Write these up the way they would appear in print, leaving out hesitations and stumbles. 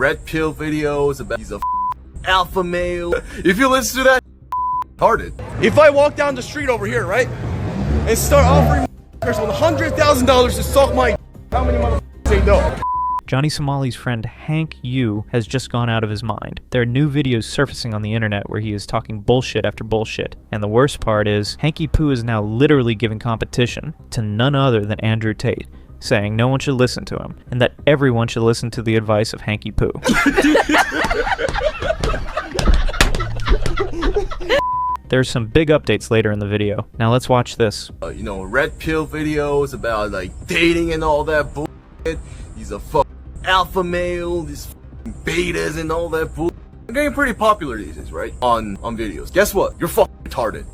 red pill videos about he's a alpha male. If you listen to that, retarded. If I walk down the street over here, right, and start offering $100,000 to suck my, how many motherfuckers say no? Johnny Somali's friend Hank Yoo has just gone out of his mind. There are new videos surfacing on the internet where he is talking bullshit after bullshit. And the worst part is, Hanky Poo is now literally giving competition to none other than Andrew Tate, saying no one should listen to him, and that everyone should listen to the advice of Hanky Poo. There's some big updates later in the video. Now let's watch this. Red pill videos about like dating and all that bullshit. He's a alpha male, these betas and all that bull. I'm getting pretty popular these days, right? On videos. Guess what? You're retarded.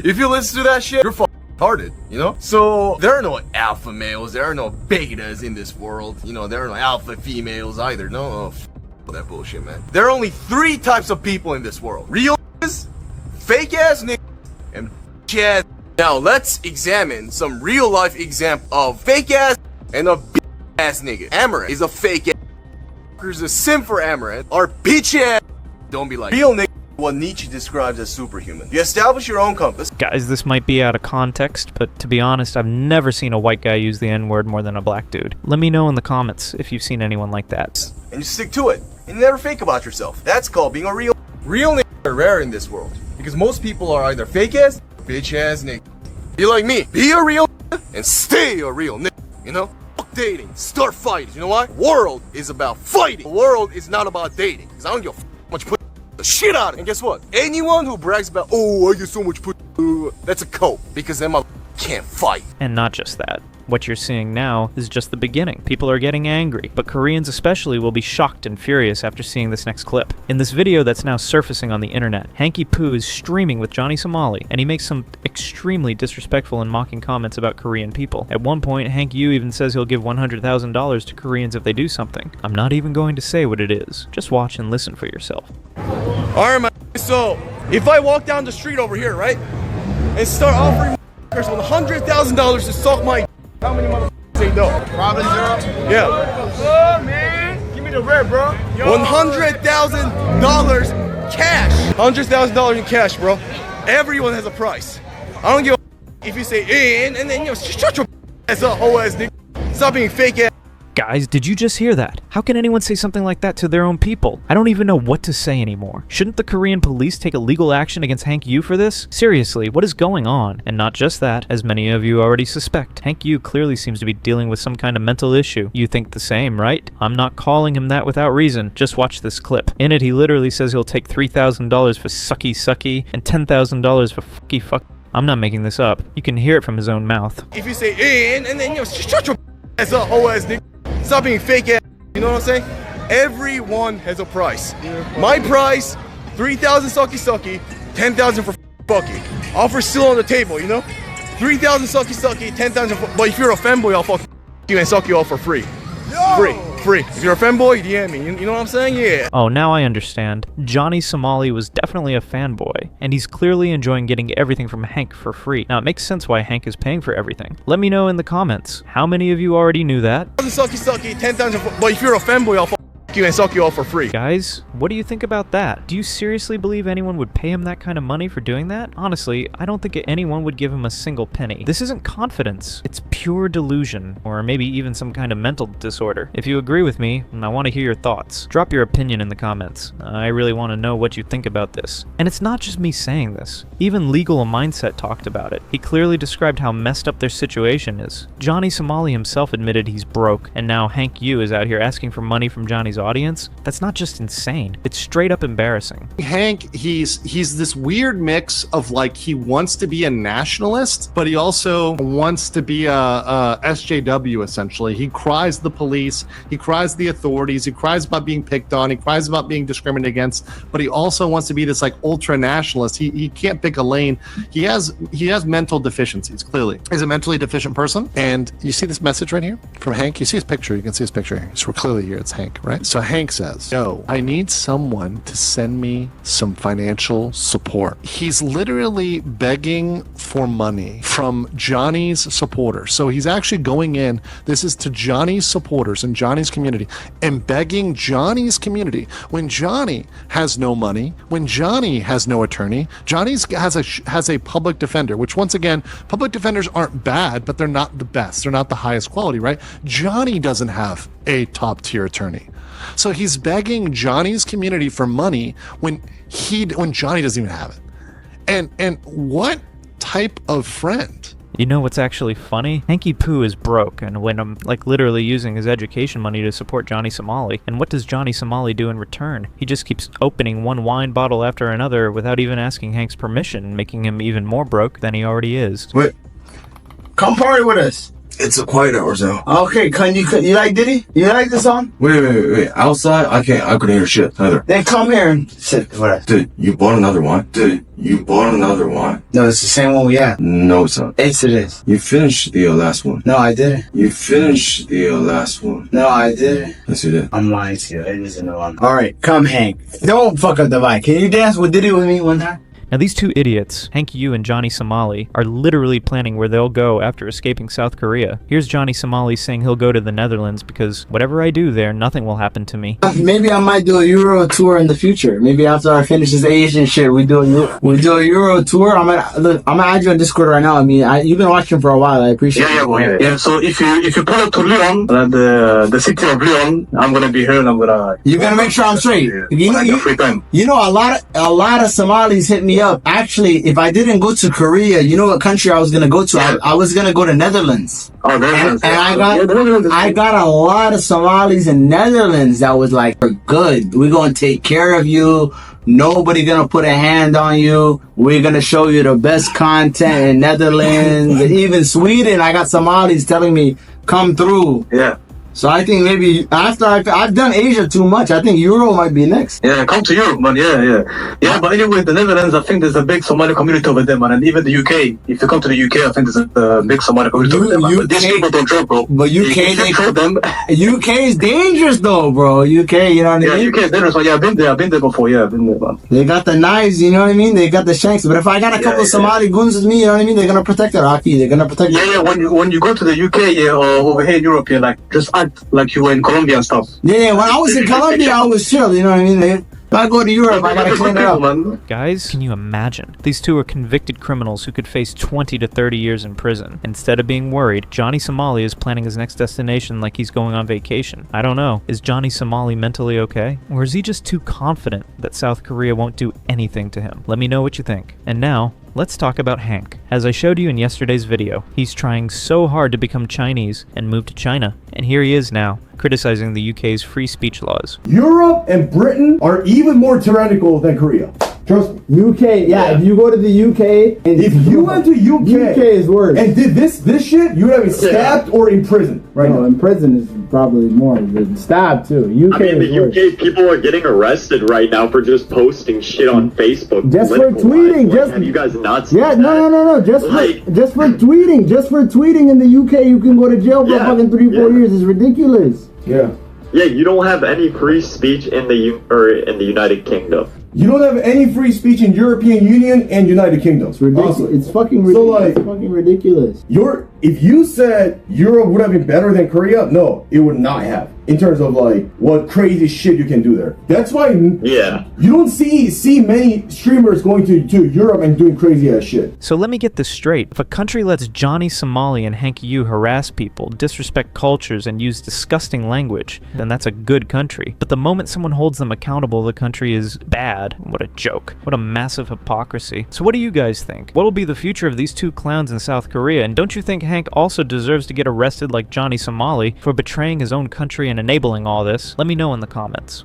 If you listen to that shit, you're retarded, you know? So there are no alpha males, there are no betas in this world. There are no alpha females either. No, that bullshit, man. There are only 3 types of people in this world: real niggas, fake ass niggas, and bitch ass. Now let's examine some real life example of fake ass and a bitch ass nigga. Amaranth is a fake ass. There's a sim for Amaranth. Our bitch ass. Don't be like real nigga. What Nietzsche describes as superhuman. You establish your own compass. Guys, this might be out of context, but to be honest, I've never seen a white guy use the N-word more than a black dude. Let me know in the comments if you've seen anyone like that. And you stick to it. And you never fake about yourself. That's called being a real nigga. Are rare in this world because most people are either fake ass or bitch ass nigga. Be like me. Be a real nigga and stay a real nigga. Fuck dating. Start fighting. You know what? The world is about fighting. The world is not about dating. Because I don't give a much put the shit out of it. And guess what? Anyone who brags about, oh, I get so much put, that's a cope. Because them can't fight. And not just that. What you're seeing now is just the beginning. People are getting angry, but Koreans especially will be shocked and furious after seeing this next clip. In this video that's now surfacing on the internet, Hanky Poo is streaming with Johnny Somali, and he makes some extremely disrespectful and mocking comments about Korean people. At one point, Hank Yoo even says he'll give $100,000 to Koreans if they do something. I'm not even going to say what it is. Just watch and listen for yourself. Alright, man. So, if I walk down the street over here, right, and start offering $100,000 to suck my, how many motherfuckers say no? Probably 0. Yeah. Oh man, give me the red, bro. $100,000 cash. $100,000 in cash, bro. Everyone has a price. I don't give a if you say in and then shut your ass up, whole ass nigga. Stop being fake ass. Guys, did you just hear that? How can anyone say something like that to their own people? I don't even know what to say anymore. Shouldn't the Korean police take illegal action against Hank Yoo for this? Seriously, what is going on? And not just that, as many of you already suspect, Hank Yoo clearly seems to be dealing with some kind of mental issue. You think the same, right? I'm not calling him that without reason. Just watch this clip. In it, he literally says he'll take $3,000 for sucky sucky and $10,000 for fucky fuck. I'm not making this up. You can hear it from his own mouth. If you say in and then shut your ass up, whole ass nigga. Stop being fake ass. You know what I'm saying? Everyone has a price. My price, 3,000 sucky sucky, 10,000 for fucky. Offer still on the table, 3,000 sucky sucky, 10,000 for, but if you're a fanboy, I'll fuck you and suck you all for free. Free. If you're a fanboy, DM me. You know what I'm saying? Yeah. Oh, now I understand. Johnny Somali was definitely a fanboy, and he's clearly enjoying getting everything from Hank for free. Now, it makes sense why Hank is paying for everything. Let me know in the comments. How many of you already knew that? Sucky, 10,000 for, but if you're a fanboy, I'll fuck you and suck you all for free. Guys, what do you think about that? Do you seriously believe anyone would pay him that kind of money for doing that? Honestly, I don't think anyone would give him a single penny. This isn't confidence. It's pure delusion, or maybe even some kind of mental disorder. If you agree with me, I want to hear your thoughts. Drop your opinion in the comments. I really want to know what you think about this. And it's not just me saying this. Even Legal Mindset talked about it. He clearly described how messed up their situation is. Johnny Somali himself admitted he's broke, and now Hank Yoo is out here asking for money from Johnny's audience. That's not just insane. It's straight up embarrassing. Hank, he's this weird mix of like he wants to be a nationalist, but he also wants to be a SJW essentially. He cries the police, he cries the authorities, he cries about being picked on, he cries about being discriminated against, but he also wants to be this like ultra nationalist. He can't pick a lane. He has mental deficiencies, clearly. He's a mentally deficient person. And you see this message right here from Hank? You see his picture, you can see his picture here. So clearly here it's Hank, right? So Hank says, yo, I need someone to send me some financial support. He's literally begging for money from Johnny's supporters. So he's actually going in, this is to Johnny's supporters and Johnny's community, and begging Johnny's community when Johnny has no money, when Johnny has no attorney. Johnny's has a public defender, which once again, public defenders aren't bad, but they're not the best. They're not the highest quality, right? Johnny doesn't have a top tier attorney. So he's begging Johnny's community for money when Johnny doesn't even have it. And what type of friend? You know what's actually funny? Hanky Poo is broke, and when I'm literally using his education money to support Johnny Somali. And what does Johnny Somali do in return? He just keeps opening one wine bottle after another without even asking Hank's permission, making him even more broke than he already is. Wait. Come party with us. It's a quiet hour, so. Okay, you like Diddy? You like the song? Wait. Outside, I couldn't hear shit either. Then come here and sit with us. Dude, you bought another one? No, it's the same one we had. No, it's not. Yes, it is. You finished the last one. No, I didn't. You finished the last one. No, I didn't. Yes, you did. I'm lying to you. It isn't the one. Alright, come Hank. Don't fuck up the vibe. Can you dance with Diddy with me one time? Now these two idiots, Hank Yoo and Johnny Somali, are literally planning where they'll go after escaping South Korea. Here's Johnny Somali saying he'll go to the Netherlands because whatever I do there, nothing will happen to me. Maybe I might do a Euro tour in the future. Maybe after I finish this Asian shit, we do a Euro tour. I'm gonna add you on Discord right now. I mean, you've been watching for a while. I appreciate it. Yeah. So if you pull up to Lyon, the city of Lyon, I'm gonna be here and I'm gonna. You're gonna make sure I'm straight. Free time. You know, a lot of Somalis hit me up. Actually, if I didn't go to Korea, you know what country I was gonna go to? I was gonna go to Netherlands. Oh, Netherlands. And I got a lot of Somalis in Netherlands that was like, we're good. We're gonna take care of you. Nobody gonna put a hand on you. We're gonna show you the best content in Netherlands. Even Sweden, I got Somalis telling me, come through. Yeah. So I think maybe after I've done Asia too much, I think Euro might be next. Yeah, come to Europe, man. Yeah. But anyway, the Netherlands, I think there's a big Somali community over there, man. And even the UK. If you come to the UK, I think there's a big Somali community over there, man. But these people don't joke, bro. But UK, UK is dangerous though, bro. UK, you know what I mean? Yeah, UK is dangerous. Yeah, I've been there before. Yeah, I've been there, man. They got the knives, you know what I mean? They got the shanks. But if I got a couple of Somali goons with me, you know what I mean? They're gonna protect their Aki. They're gonna protect. Yeah. When you go to the UK, or over here in Europe, like just act like you were in Colombia and stuff. Yeah, when I was in Colombia, I was chill, you know what I mean? If I go to Europe, I gotta clean it up. Man. Guys, can you imagine? These two are convicted criminals who could face 20 to 30 years in prison. Instead of being worried, Johnny Somali is planning his next destination like he's going on vacation. I don't know. Is Johnny Somali mentally okay? Or is he just too confident that South Korea won't do anything to him? Let me know what you think. And now, let's talk about Hank. As I showed you in yesterday's video, he's trying so hard to become Chinese and move to China. And here he is now, criticizing the UK's free speech laws. Europe and Britain are even more tyrannical than Korea. Trust me. UK, yeah. If you go to the UK, and If you went to UK is worse. and did this shit, you would have been stabbed or in prison right No, now. in prison is probably more than stabbed too. UK I mean, is the worse. UK people are getting arrested right now for just posting shit on Facebook. Just for political tweeting, wise. just- Have you guys not seen Yeah, that? no. Just for tweeting. Just for tweeting in the UK, you can go to jail for Yeah, fucking 3-4 yeah. years. It's ridiculous. Yeah. Yeah, you don't have any free speech in the United Kingdom. You don't have any free speech in European Union and United Kingdom. It's ridiculous. Honestly. It's fucking So, ridiculous. like- It's fucking ridiculous. If you said Europe would have been better than Korea, no, it would not have. In terms of like what crazy shit you can do there. That's why Yeah. you don't see many streamers going to Europe and doing crazy ass shit. So let me get this straight. If a country lets Johnny Somali and Hank Yoo harass people, disrespect cultures, and use disgusting language, then that's a good country. But the moment someone holds them accountable, the country is bad. What a joke. What a massive hypocrisy. So what do you guys think? What will be the future of these two clowns in South Korea? And don't you think Hank also deserves to get arrested like Johnny Somali for betraying his own country and enabling all this? Let me know in the comments.